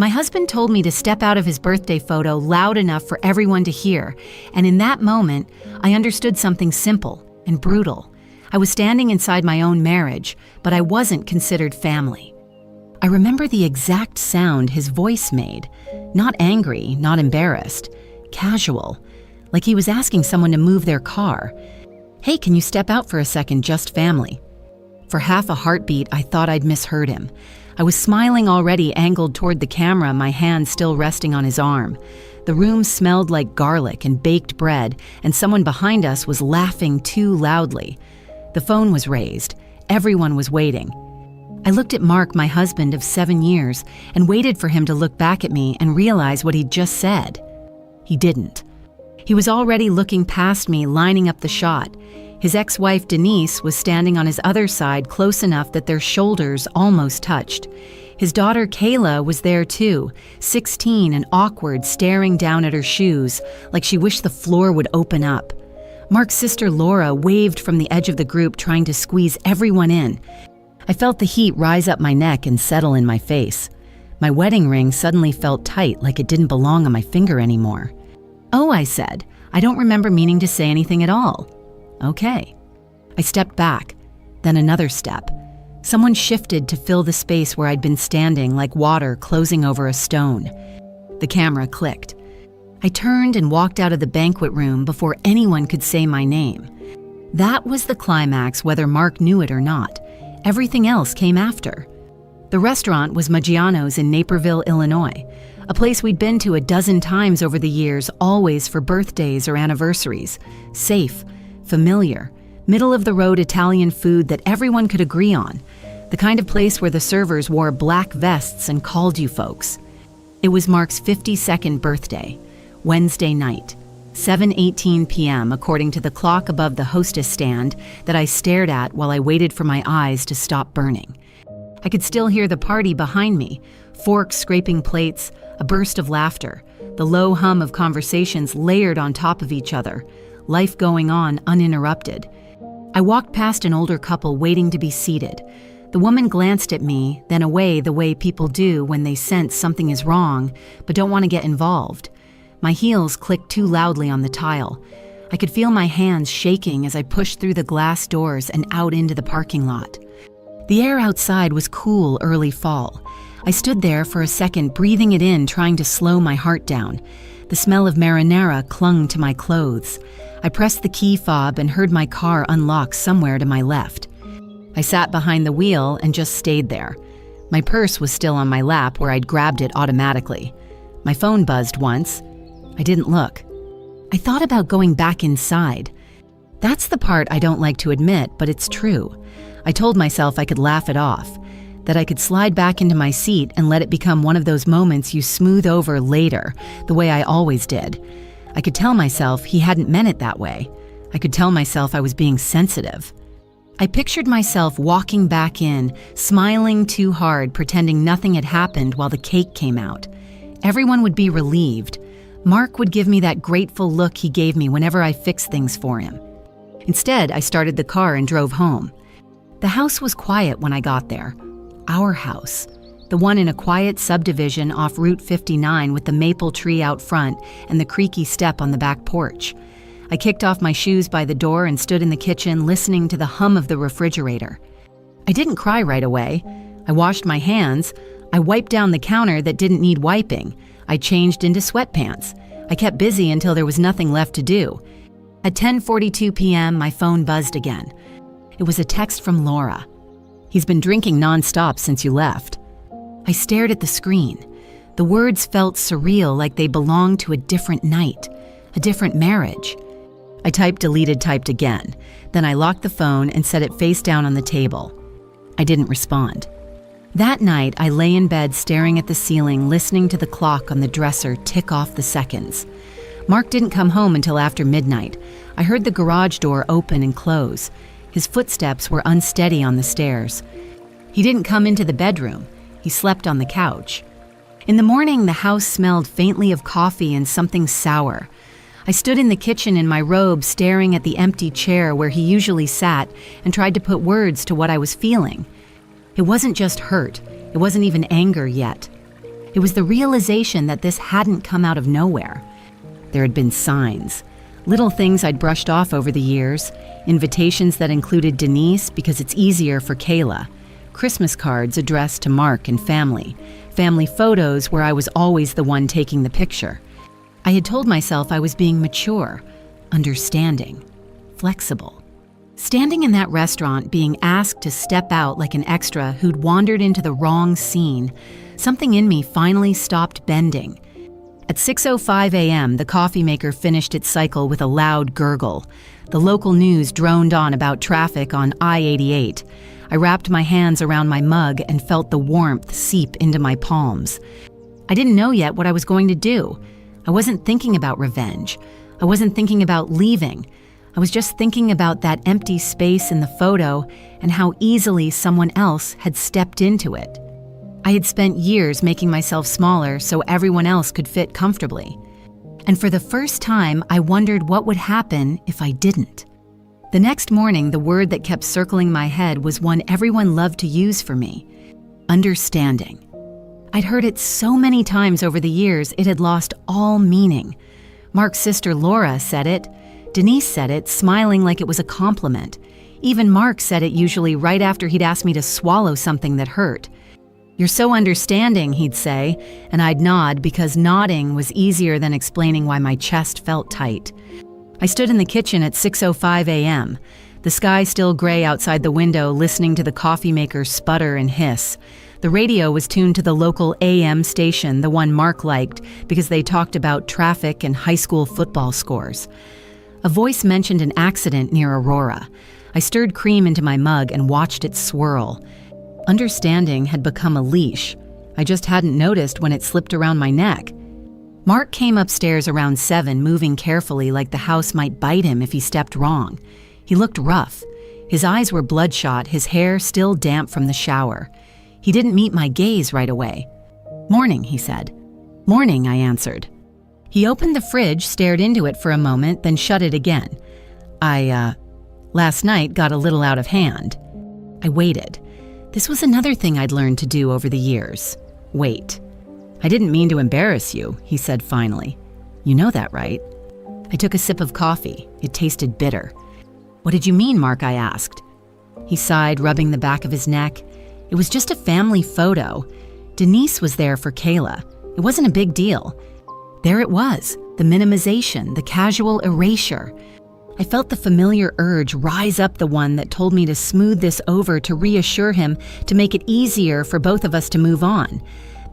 My husband told me to step out of his birthday photo loud enough for everyone to hear, and in that moment, I understood something simple and brutal. I was standing inside my own marriage, but I wasn't considered family. I remember the exact sound his voice made. Not angry, not embarrassed. Casual. Like he was asking someone to move their car. "Hey, can you step out for a second, just family?" For half a heartbeat, I thought I'd misheard him. I was smiling already, angled toward the camera, my hand still resting on his arm. The room smelled like garlic and baked bread, and someone behind us was laughing too loudly. The phone was raised. Everyone was waiting. I looked at Mark, my husband of 7 years, and waited for him to look back at me and realize what he'd just said. He didn't. He was already looking past me, lining up the shot. His ex-wife, Denise, was standing on his other side, close enough that their shoulders almost touched. His daughter, Kayla, was there too, 16 and awkward, staring down at her shoes, like she wished the floor would open up. Mark's sister, Laura, waved from the edge of the group, trying to squeeze everyone in. I felt the heat rise up my neck and settle in my face. My wedding ring suddenly felt tight, like it didn't belong on my finger anymore. "Oh," I said, "I don't remember meaning to say anything at all." "Okay." I stepped back, then another step. Someone shifted to fill the space where I'd been standing, like water closing over a stone. The camera clicked. I turned and walked out of the banquet room before anyone could say my name. That was the climax, whether Mark knew it or not. Everything else came after. The restaurant was Maggiano's in Naperville, Illinois, a place we'd been to a dozen times over the years, always for birthdays or anniversaries. Safe, familiar, middle-of-the-road Italian food that everyone could agree on. The kind of place where the servers wore black vests and called you folks. It was Mark's 52nd birthday, Wednesday night, 7:18 p.m. according to the clock above the hostess stand that I stared at while I waited for my eyes to stop burning. I could still hear the party behind me, forks scraping plates, a burst of laughter, the low hum of conversations layered on top of each other, life going on uninterrupted. I walked past an older couple waiting to be seated. The woman glanced at me, then away the way people do when they sense something is wrong but don't want to get involved. My heels clicked too loudly on the tile. I could feel my hands shaking as I pushed through the glass doors and out into the parking lot. The air outside was cool early fall. I stood there for a second, breathing it in, trying to slow my heart down. The smell of marinara clung to my clothes. I pressed the key fob and heard my car unlock somewhere to my left. I sat behind the wheel and just stayed there. My purse was still on my lap where I'd grabbed it automatically. My phone buzzed once. I didn't look. I thought about going back inside. That's the part I don't like to admit, but it's true. I told myself I could laugh it off, that I could slide back into my seat and let it become one of those moments you smooth over later, the way I always did. I could tell myself he hadn't meant it that way. I could tell myself I was being sensitive. I pictured myself walking back in, smiling too hard, pretending nothing had happened while the cake came out. Everyone would be relieved. Mark would give me that grateful look he gave me whenever I fixed things for him. Instead, I started the car and drove home. The house was quiet when I got there. Our house. The one in a quiet subdivision off Route 59 with the maple tree out front and the creaky step on the back porch. I kicked off my shoes by the door and stood in the kitchen listening to the hum of the refrigerator. I didn't cry right away. I washed my hands. I wiped down the counter that didn't need wiping. I changed into sweatpants. I kept busy until there was nothing left to do. At 10:42 p.m., my phone buzzed again. It was a text from Laura. "He's been drinking nonstop since you left." I stared at the screen. The words felt surreal, like they belonged to a different night, a different marriage. I typed again. Then I locked the phone and set it face down on the table. I didn't respond. That night, I lay in bed staring at the ceiling, listening to the clock on the dresser tick off the seconds. Mark didn't come home until after midnight. I heard the garage door open and close. His footsteps were unsteady on the stairs. He didn't come into the bedroom. He slept on the couch. In the morning, the house smelled faintly of coffee and something sour. I stood in the kitchen in my robe, staring at the empty chair where he usually sat, and tried to put words to what I was feeling. It wasn't just hurt. It wasn't even anger yet. It was the realization that this hadn't come out of nowhere. There had been signs, little things I'd brushed off over the years, invitations that included Denise because it's easier for Kayla, Christmas cards addressed to Mark and family photos where I was always the one taking the picture. I had told myself I was being mature, understanding, flexible. Standing in that restaurant, being asked to step out like an extra who'd wandered into the wrong scene, something in me finally stopped bending. At 6:05 a.m., the coffee maker finished its cycle with a loud gurgle. The local news droned on about traffic on I-88. I wrapped my hands around my mug and felt the warmth seep into my palms. I didn't know yet what I was going to do. I wasn't thinking about revenge. I wasn't thinking about leaving. I was just thinking about that empty space in the photo and how easily someone else had stepped into it. I had spent years making myself smaller so everyone else could fit comfortably. And for the first time, I wondered what would happen if I didn't. The next morning, the word that kept circling my head was one everyone loved to use for me: understanding. I'd heard it so many times over the years, it had lost all meaning. Mark's sister Laura said it. Denise said it, smiling like it was a compliment. Even Mark said it usually right after he'd asked me to swallow something that hurt. "You're so understanding," he'd say, and I'd nod because nodding was easier than explaining why my chest felt tight. I stood in the kitchen at 6:05 a.m., the sky still gray outside the window, listening to the coffee maker sputter and hiss. The radio was tuned to the local AM station, the one Mark liked, because they talked about traffic and high school football scores. A voice mentioned an accident near Aurora. I stirred cream into my mug and watched it swirl. Understanding had become a leash. I just hadn't noticed when it slipped around my neck. Mark came upstairs around 7, moving carefully like the house might bite him if he stepped wrong. He looked rough. His eyes were bloodshot, his hair still damp from the shower. He didn't meet my gaze right away. "Morning," he said. "Morning," I answered. He opened the fridge, stared into it for a moment, then shut it again. Last night got a little out of hand." I waited. This was another thing I'd learned to do over the years. Wait. "I didn't mean to embarrass you," he said finally. "You know that, right?" I took a sip of coffee. It tasted bitter. "What did you mean, Mark?" I asked. He sighed, rubbing the back of his neck. "It was just a family photo. Denise was there for Kayla. It wasn't a big deal." There it was, the minimization, the casual erasure. I felt the familiar urge rise up, the one that told me to smooth this over, to reassure him, to make it easier for both of us to move on.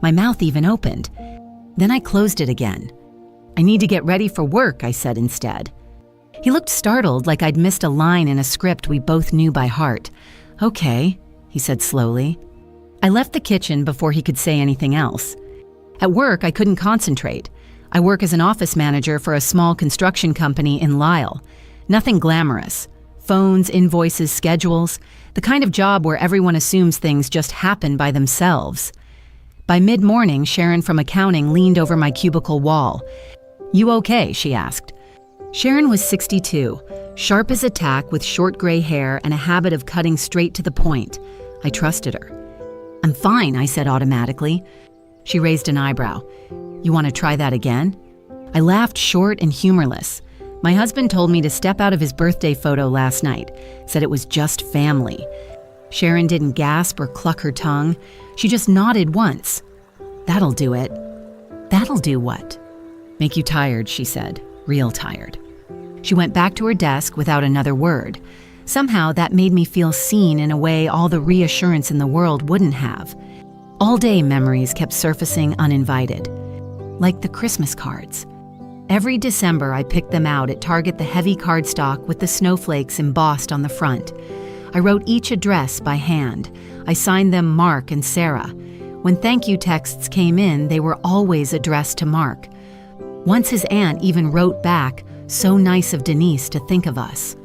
My mouth even opened. Then I closed it again. "I need to get ready for work," I said instead. He looked startled, like I'd missed a line in a script we both knew by heart. "Okay," he said slowly. I left the kitchen before he could say anything else. At work, I couldn't concentrate. I work as an office manager for a small construction company in Lisle. Nothing glamorous. Phones, invoices, schedules. The kind of job where everyone assumes things just happen by themselves. By mid-morning, Sharon from accounting leaned over my cubicle wall. "You okay?" she asked. Sharon was 62, sharp as a tack with short gray hair and a habit of cutting straight to the point. I trusted her. "I'm fine," I said automatically. She raised an eyebrow. "You want to try that again?" I laughed, short and humorless. My husband told me to step out of his birthday photo last night, said it was just family. Sharon didn't gasp or cluck her tongue. She just nodded once. "That'll do it." "That'll do what?" "Make you tired," she said, real tired. She went back to her desk without another word. Somehow that made me feel seen in a way all the reassurance in the world wouldn't have. All day memories kept surfacing uninvited. Like the Christmas cards. Every December I picked them out at Target, the heavy cardstock with the snowflakes embossed on the front. I wrote each address by hand. I signed them Mark and Sarah. When thank you texts came in, they were always addressed to Mark. Once his aunt even wrote back, "So nice of Denise to think of us."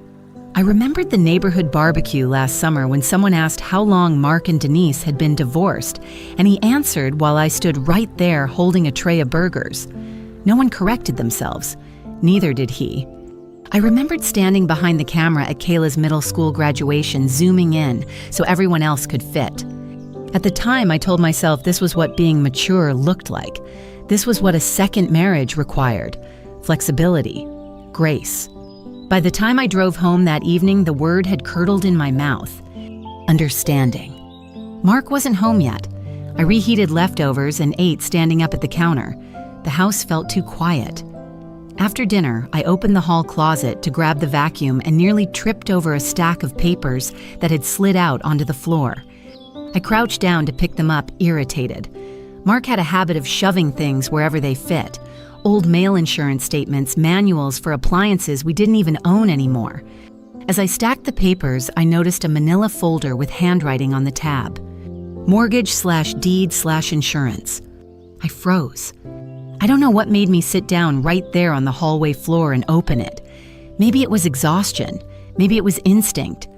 I remembered the neighborhood barbecue last summer when someone asked how long Mark and Denise had been divorced, and he answered while I stood right there holding a tray of burgers. No one corrected themselves. Neither did he. I remembered standing behind the camera at Kayla's middle school graduation, zooming in so everyone else could fit. At the time, I told myself this was what being mature looked like. This was what a second marriage required: flexibility, grace. By the time I drove home that evening, the word had curdled in my mouth: understanding. Mark wasn't home yet. I reheated leftovers and ate standing up at the counter. The house felt too quiet. After dinner, I opened the hall closet to grab the vacuum and nearly tripped over a stack of papers that had slid out onto the floor. I crouched down to pick them up, irritated. Mark had a habit of shoving things wherever they fit: old mail insurance statements, manuals for appliances we didn't even own anymore. As I stacked the papers, I noticed a manila folder with handwriting on the tab: mortgage/deed/insurance. I froze. I don't know what made me sit down right there on the hallway floor and open it. Maybe it was exhaustion, maybe it was instinct,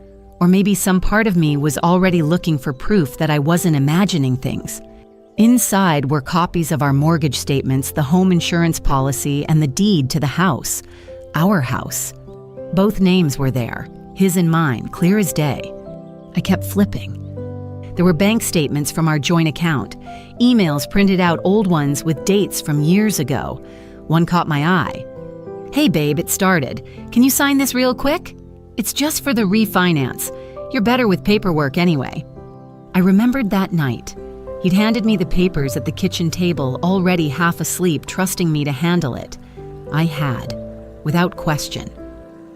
or maybe some part of me was already looking for proof that I wasn't imagining things. Inside were copies of our mortgage statements, the home insurance policy, and the deed to the house. Our house. Both names were there, his and mine, clear as day. I kept flipping. There were bank statements from our joint account, emails printed out, old ones with dates from years ago. One caught my eye. "Hey babe, it started. Can you sign this real quick? It's just for the refinance. You're better with paperwork anyway." I remembered that night. He'd handed me the papers at the kitchen table, already half asleep, trusting me to handle it. I had, without question.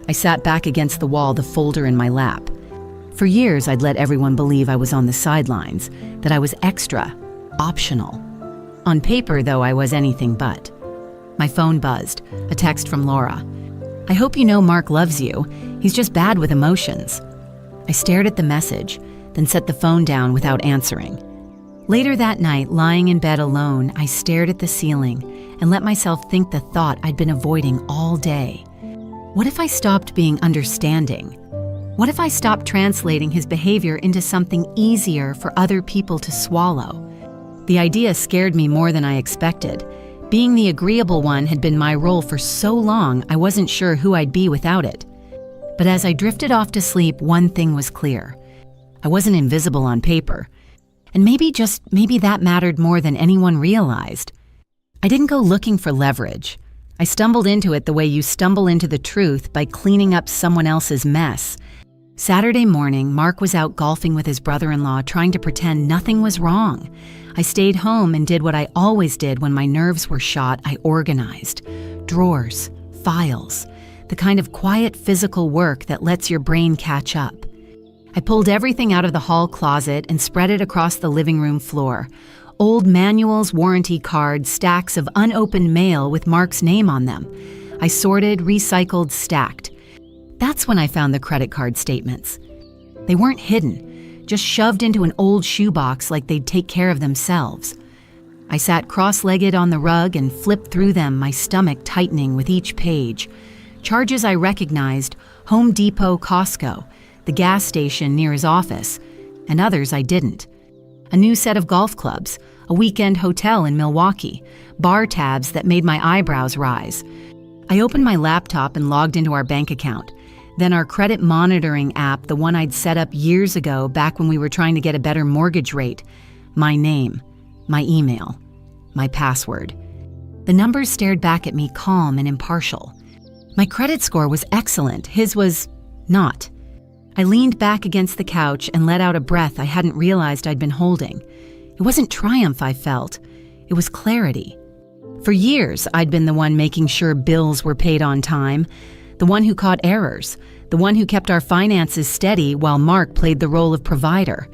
I sat back against the wall, the folder in my lap. For years, I'd let everyone believe I was on the sidelines, that I was extra, optional. On paper, though, I was anything but. My phone buzzed, a text from Laura. "I hope you know Mark loves you. He's just bad with emotions." I stared at the message, then set the phone down without answering. Later that night, lying in bed alone, I stared at the ceiling and let myself think the thought I'd been avoiding all day. What if I stopped being understanding? What if I stopped translating his behavior into something easier for other people to swallow? The idea scared me more than I expected. Being the agreeable one had been my role for so long, I wasn't sure who I'd be without it. But as I drifted off to sleep, one thing was clear. I wasn't invisible on paper. And maybe that mattered more than anyone realized. I didn't go looking for leverage. I stumbled into it the way you stumble into the truth, by cleaning up someone else's mess. Saturday morning, Mark was out golfing with his brother-in-law, trying to pretend nothing was wrong. I stayed home and did what I always did when my nerves were shot. I organized. Drawers, files, the kind of quiet physical work that lets your brain catch up. I pulled everything out of the hall closet and spread it across the living room floor. Old manuals, warranty cards, stacks of unopened mail with Mark's name on them. I sorted, recycled, stacked. That's when I found the credit card statements. They weren't hidden, just shoved into an old shoebox like they'd take care of themselves. I sat cross-legged on the rug and flipped through them, my stomach tightening with each page. Charges I recognized: Home Depot, Costco, the gas station near his office, and others I didn't. A new set of golf clubs, a weekend hotel in Milwaukee, bar tabs that made my eyebrows rise. I opened my laptop and logged into our bank account. Then our credit monitoring app, the one I'd set up years ago, back when we were trying to get a better mortgage rate. My name, my email, my password. The numbers stared back at me, calm and impartial. My credit score was excellent. His was not. I leaned back against the couch and let out a breath I hadn't realized I'd been holding. It wasn't triumph I felt. It was clarity. For years, I'd been the one making sure bills were paid on time, the one who caught errors, the one who kept our finances steady while Mark played the role of provider.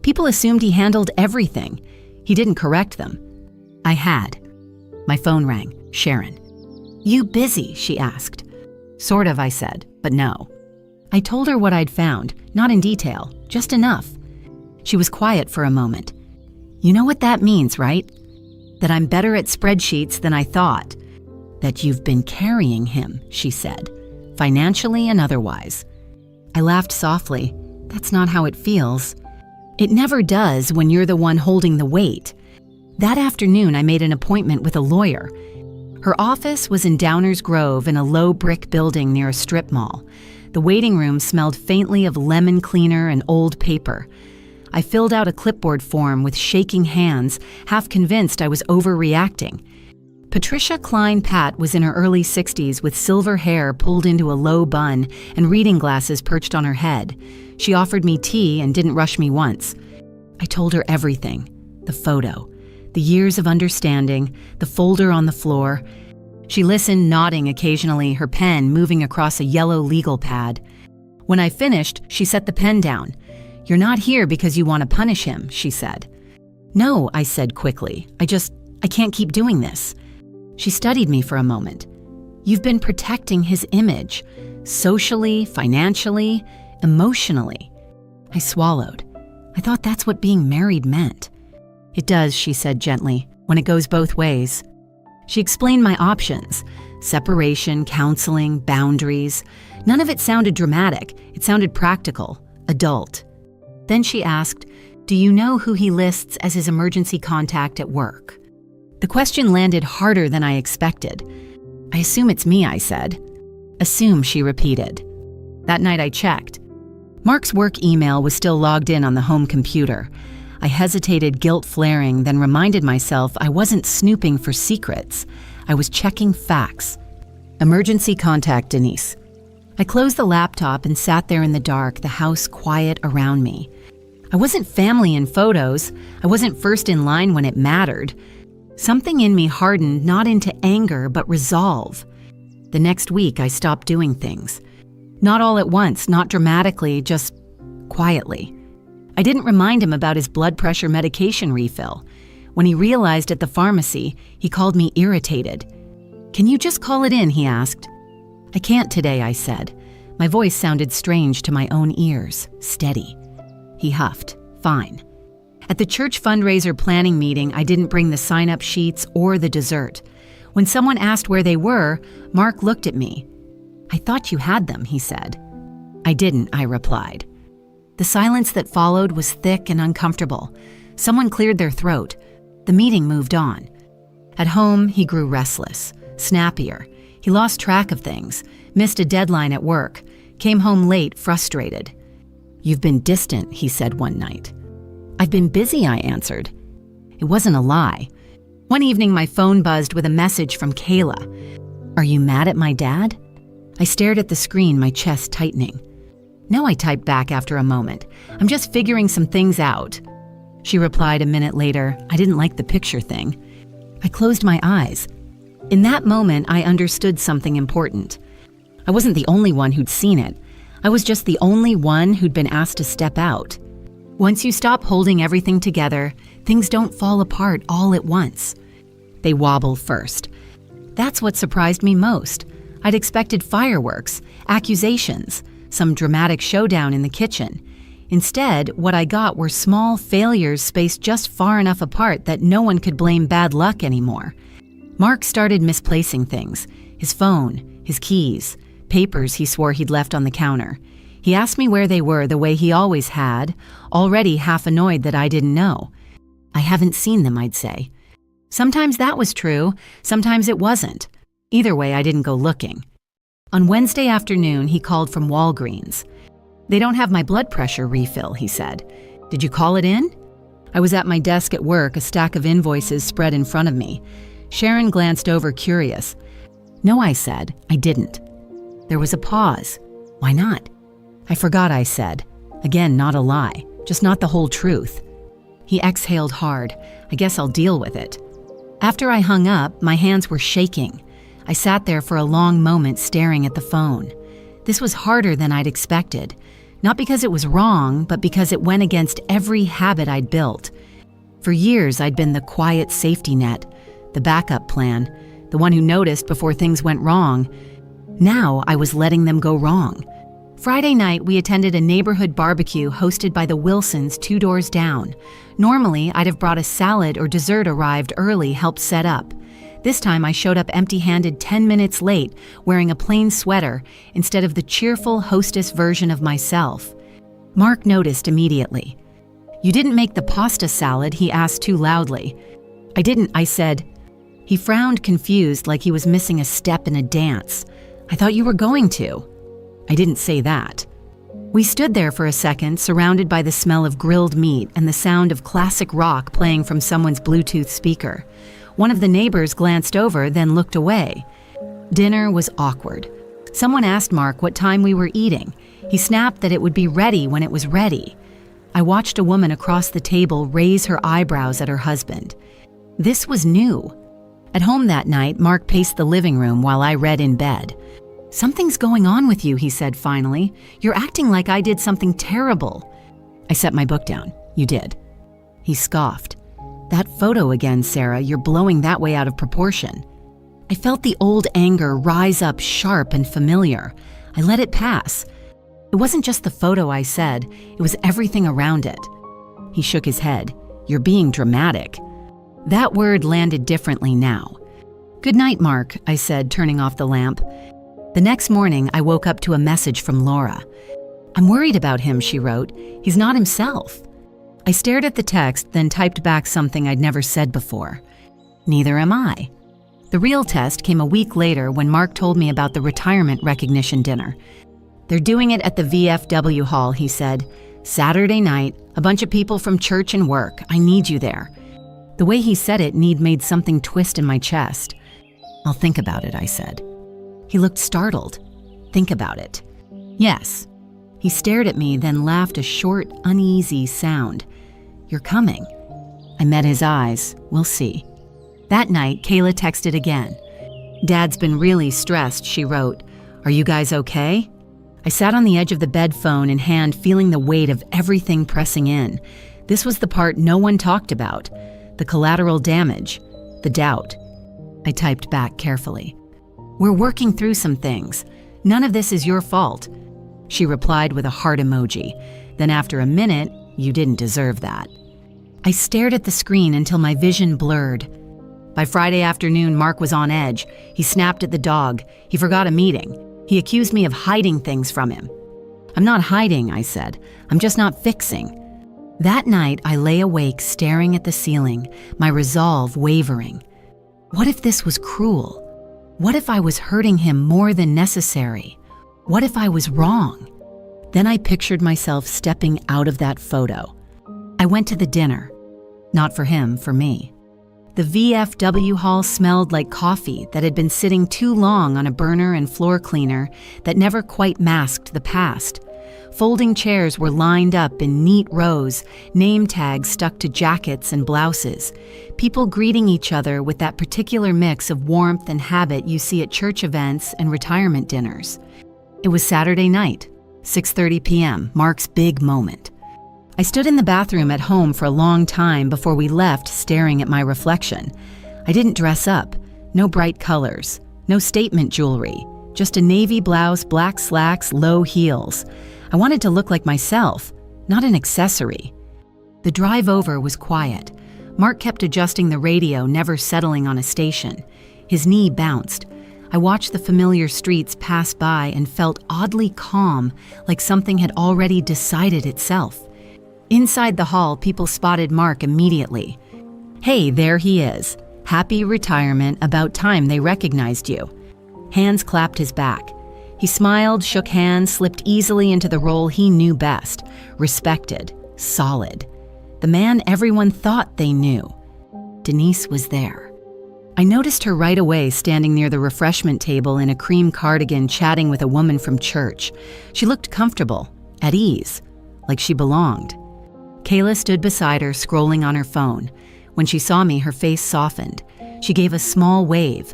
People assumed he handled everything. He didn't correct them. I had. My phone rang. Sharon. "You busy?" she asked. "Sort of," I said, but no. I told her what I'd found, not in detail, just enough. She was quiet for a moment. "You know what that means, right? That I'm better at spreadsheets than I thought. That you've been carrying him," she said, "financially and otherwise." I laughed softly. That's not how it feels. It never does when you're the one holding the weight. That afternoon, I made an appointment with a lawyer. Her office was in Downers Grove in a low brick building near a strip mall. The waiting room smelled faintly of lemon cleaner and old paper. I filled out a clipboard form with shaking hands, half convinced I was overreacting. Patricia Klein Pat was in her early 60s with silver hair pulled into a low bun and reading glasses perched on her head. She offered me tea and didn't rush me once. I told her everything. The photo, the years of understanding, the folder on the floor. She listened, nodding occasionally, her pen moving across a yellow legal pad. When I finished, she set the pen down. "You're not here because you want to punish him," she said. "No," I said quickly. I can't keep doing this." She studied me for a moment. "You've been protecting his image, socially, financially, emotionally." I swallowed. I thought that's what being married meant. "It does," she said gently, "when it goes both ways." She explained my options: separation, counseling, boundaries. None of it sounded dramatic. It sounded practical, adult. Then she asked, "Do you know who he lists as his emergency contact at work?" The question landed harder than I expected. "I assume it's me," I said. "Assume," she repeated. That night I checked. Mark's work email was still logged in on the home computer. I hesitated, guilt flaring, then reminded myself I wasn't snooping for secrets. I was checking facts. Emergency contact, Denise. I closed the laptop and sat there in the dark, the house quiet around me. I wasn't family in photos. I wasn't first in line when it mattered. Something in me hardened, not into anger, but resolve. The next week, I stopped doing things. Not all at once, not dramatically, just quietly. I didn't remind him about his blood pressure medication refill. When he realized at the pharmacy, he called me irritated. "Can you just call it in?" he asked. "I can't today," I said. My voice sounded strange to my own ears, steady. He huffed. "Fine." At the church fundraiser planning meeting, I didn't bring the sign-up sheets or the dessert. When someone asked where they were, Mark looked at me. "I thought you had them," he said. "I didn't," I replied. The silence that followed was thick and uncomfortable. Someone cleared their throat. The meeting moved on. At home, he grew restless, snappier. He lost track of things, missed a deadline at work, came home late, frustrated. "You've been distant," he said one night. "I've been busy," I answered. It wasn't a lie. One evening, my phone buzzed with a message from Kayla. "Are you mad at my dad?" I stared at the screen, my chest tightening. "No," I typed back after a moment. "I'm just figuring some things out." She replied a minute later, "I didn't like the picture thing." I closed my eyes. In that moment, I understood something important. I wasn't the only one who'd seen it. I was just the only one who'd been asked to step out. Once you stop holding everything together, things don't fall apart all at once. They wobble first. That's what surprised me most. I'd expected fireworks, accusations, some dramatic showdown in the kitchen. Instead, what I got were small failures spaced just far enough apart that no one could blame bad luck anymore. Mark started misplacing things: his phone, his keys, papers he swore he'd left on the counter. He asked me where they were the way he always had, already half annoyed that I didn't know. "I haven't seen them," I'd say. Sometimes that was true, sometimes it wasn't. Either way, I didn't go looking. On Wednesday afternoon, he called from Walgreens. "They don't have my blood pressure refill," he said. "Did you call it in?" I was at my desk at work, a stack of invoices spread in front of me. Sharon glanced over, curious. "No," I said, "I didn't." There was a pause. "Why not?" "I forgot," I said. Again, not a lie, just not the whole truth. He exhaled hard. "I guess I'll deal with it." After I hung up, my hands were shaking. I sat there for a long moment staring at the phone. This was harder than I'd expected. Not because it was wrong, but because it went against every habit I'd built. For years, I'd been the quiet safety net, the backup plan, the one who noticed before things went wrong. Now I was letting them go wrong. Friday night, we attended a neighborhood barbecue hosted by the Wilsons 2 doors down. Normally, I'd have brought a salad or dessert arrived early, helped set up. This time, I showed up empty-handed 10 minutes late, wearing a plain sweater, instead of the cheerful hostess version of myself. Mark noticed immediately. "You didn't make the pasta salad," he asked too loudly. "I didn't," I said. He frowned, confused, like he was missing a step in a dance. "I thought you were going to." "I didn't say that." We stood there for a second, surrounded by the smell of grilled meat and the sound of classic rock playing from someone's Bluetooth speaker. One of the neighbors glanced over, then looked away. Dinner was awkward. Someone asked Mark what time we were eating. He snapped that it would be ready when it was ready. I watched a woman across the table raise her eyebrows at her husband. This was new. At home that night, Mark paced the living room while I read in bed. "Something's going on with you," he said finally. "You're acting like I did something terrible." I set my book down. "You did." He scoffed. "That photo again, Sarah. You're blowing that way out of proportion." I felt the old anger rise up sharp and familiar. I let it pass. It wasn't just the photo, I said. It was everything around it. He shook his head. "You're being dramatic." That word landed differently now. "Good night, Mark," I said, turning off the lamp. The next morning, I woke up to a message from Laura. "I'm worried about him," she wrote. "He's not himself." I stared at the text, then typed back something I'd never said before. "Neither am I." The real test came a week later when Mark told me about the retirement recognition dinner. "They're doing it at the VFW hall," he said. "Saturday night, a bunch of people from church and work. I need you there." The way he said it made something twist in my chest. "I'll think about it," I said. He looked startled. "Think about it." "Yes." He stared at me, then laughed a short, uneasy sound. "You're coming." I met his eyes. "We'll see." That night, Kayla texted again. "Dad's been really stressed," she wrote. "Are you guys okay?" I sat on the edge of the bed, phone in hand, feeling the weight of everything pressing in. This was the part no one talked about. The collateral damage. The doubt. I typed back carefully. "We're working through some things. None of this is your fault." She replied with a heart emoji. Then after a minute, "You didn't deserve that." I stared at the screen until my vision blurred. By Friday afternoon, Mark was on edge. He snapped at the dog. He forgot a meeting. He accused me of hiding things from him. "I'm not hiding," I said. "I'm just not fixing." That night, I lay awake staring at the ceiling, my resolve wavering. What if this was cruel? What if I was hurting him more than necessary? What if I was wrong? Then I pictured myself stepping out of that photo. I went to the dinner. Not for him, for me. The VFW hall smelled like coffee that had been sitting too long on a burner and floor cleaner that never quite masked the past. Folding chairs were lined up in neat rows, name tags stuck to jackets and blouses. People greeting each other with that particular mix of warmth and habit you see at church events and retirement dinners. It was Saturday night, 6:30 p.m., Mark's big moment. I stood in the bathroom at home for a long time before we left, staring at my reflection. I didn't dress up. No bright colors. No statement jewelry. Just a navy blouse, black slacks, low heels. I wanted to look like myself, not an accessory. The drive over was quiet. Mark kept adjusting the radio, never settling on a station. His knee bounced. I watched the familiar streets pass by and felt oddly calm, like something had already decided itself. Inside the hall, people spotted Mark immediately. "Hey, there he is. Happy retirement, about time they recognized you." Hands clapped his back. He smiled, shook hands, slipped easily into the role he knew best. Respected. Solid. The man everyone thought they knew. Denise was there. I noticed her right away standing near the refreshment table in a cream cardigan chatting with a woman from church. She looked comfortable, at ease, like she belonged. Kayla stood beside her, scrolling on her phone. When she saw me, her face softened. She gave a small wave.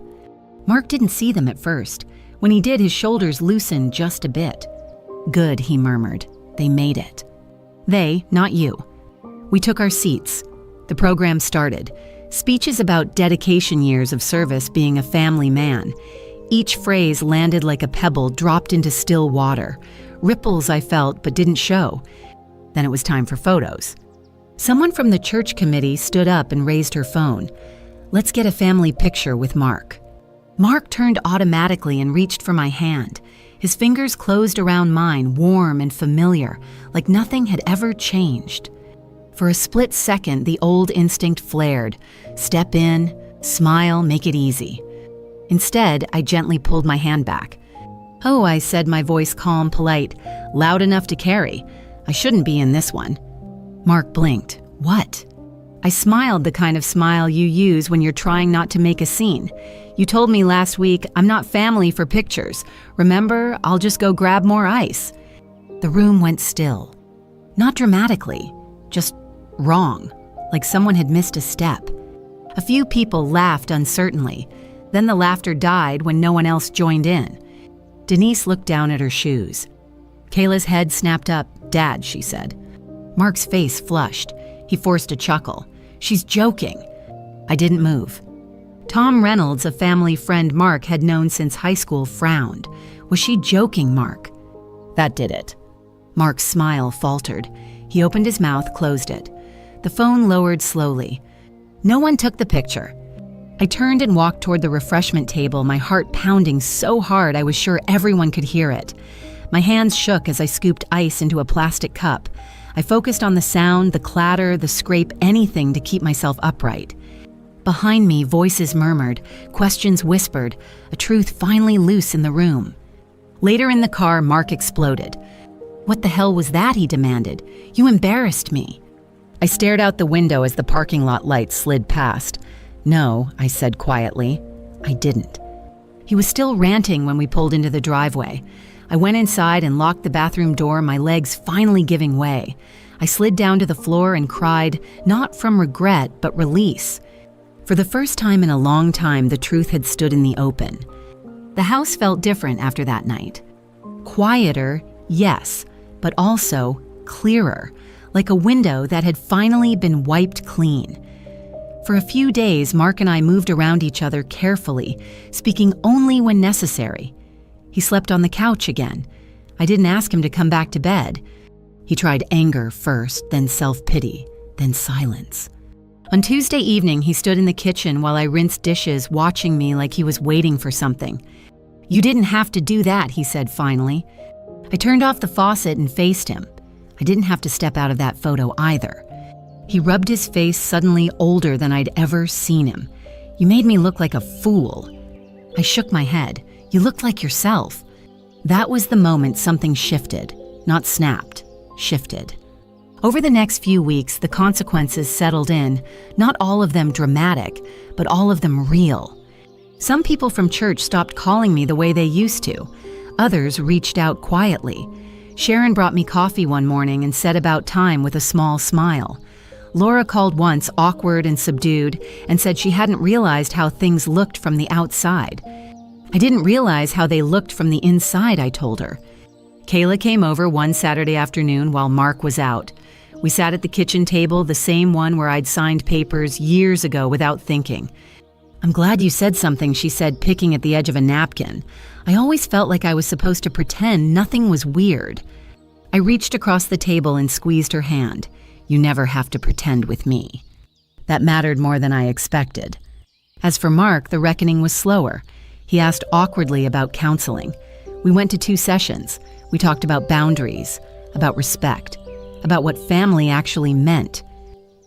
Mark didn't see them at first. When he did, his shoulders loosened just a bit. "Good," he murmured. "They made it." They, not you. We took our seats. The program started. Speeches about dedication years of service being a family man. Each phrase landed like a pebble dropped into still water. Ripples I felt but didn't show. Then it was time for photos. Someone from the church committee stood up and raised her phone. "Let's get a family picture with Mark." Mark turned automatically and reached for my hand. His fingers closed around mine, warm and familiar, like nothing had ever changed. For a split second, the old instinct flared. Step in, smile, make it easy. Instead, I gently pulled my hand back. "Oh," I said, my voice calm, polite, "loud enough to carry. I shouldn't be in this one." Mark blinked. "What?" I smiled, the kind of smile you use when you're trying not to make a scene. "You told me last week I'm not family for pictures. Remember, I'll just go grab more ice." The room went still. Not dramatically, just wrong, like someone had missed a step. A few people laughed uncertainly. Then the laughter died when no one else joined in. Denise looked down at her shoes. Kayla's head snapped up. "Dad," she said. Mark's face flushed. He forced a chuckle. "She's joking." I didn't move. Tom Reynolds, a family friend Mark had known since high school, frowned. Was she joking, Mark? That did it. Mark's smile faltered. He opened his mouth, closed it. The phone lowered slowly. No one took the picture. I turned and walked toward the refreshment table, my heart pounding so hard I was sure everyone could hear it. My hands shook as I scooped ice into a plastic cup. I focused on the sound, the clatter, the scrape, anything to keep myself upright. Behind me, voices murmured, questions whispered, a truth finally loose in the room. Later in the car, Mark exploded. "What the hell was that?" he demanded. "You embarrassed me." I stared out the window as the parking lot lights slid past. "No," I said quietly. "I didn't." He was still ranting when we pulled into the driveway. I went inside and locked the bathroom door, my legs finally giving way. I slid down to the floor and cried, not from regret, but release. For the first time in a long time, the truth had stood in the open. The house felt different after that night. Quieter, yes, but also clearer, like a window that had finally been wiped clean. For a few days, Mark and I moved around each other carefully, speaking only when necessary. He slept on the couch again. I didn't ask him to come back to bed. He tried anger first, then self-pity, then silence. On Tuesday evening, he stood in the kitchen while I rinsed dishes, watching me like he was waiting for something. "You didn't have to do that," he said finally. I turned off the faucet and faced him. I didn't have to step out of that photo either. He rubbed his face, suddenly older than I'd ever seen him. "You made me look like a fool." I shook my head. "You looked like yourself." That was the moment something shifted, not snapped, shifted. Over the next few weeks, the consequences settled in, not all of them dramatic, but all of them real. Some people from church stopped calling me the way they used to. Others reached out quietly. Sharon brought me coffee one morning and said about time with a small smile. Laura called once, awkward and subdued, and said she hadn't realized how things looked from the outside. I didn't realize how they looked from the inside, I told her. Kayla came over one Saturday afternoon while Mark was out. We sat at the kitchen table, the same one where I'd signed papers years ago without thinking. "I'm glad you said something," she said, picking at the edge of a napkin. I always felt like I was supposed to pretend nothing was weird. I reached across the table and squeezed her hand. "You never have to pretend with me." That mattered more than I expected. As for Mark, the reckoning was slower. He asked awkwardly about counseling. We went to 2 sessions. We talked about boundaries, about respect, about what family actually meant.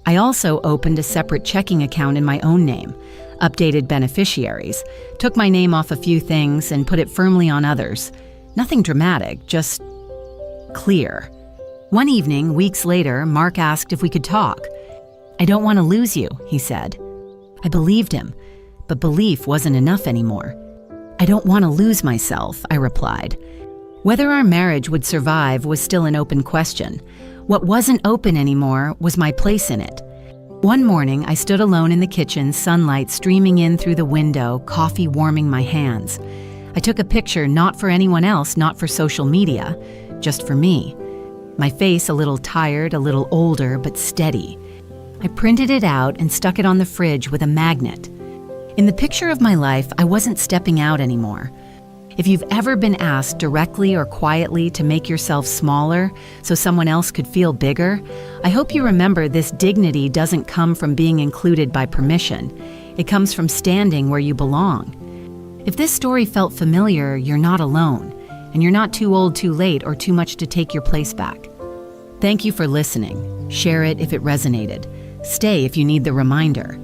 I also opened a separate checking account in my own name, updated beneficiaries, took my name off a few things and put it firmly on others. Nothing dramatic, just clear. One evening, weeks later, Mark asked if we could talk. "I don't want to lose you," he said. I believed him, but belief wasn't enough anymore. "I don't want to lose myself," I replied. Whether our marriage would survive was still an open question. What wasn't open anymore was my place in it. One morning, I stood alone in the kitchen, sunlight streaming in through the window, coffee warming my hands. I took a picture, not for anyone else, not for social media, just for me. My face a little tired, a little older, but steady. I printed it out and stuck it on the fridge with a magnet. In the picture of my life, I wasn't stepping out anymore. If you've ever been asked directly or quietly to make yourself smaller so someone else could feel bigger, I hope you remember this dignity doesn't come from being included by permission. It comes from standing where you belong. If this story felt familiar, you're not alone, and you're not too old, too late, or too much to take your place back. Thank you for listening. Share it if it resonated. Stay if you need the reminder.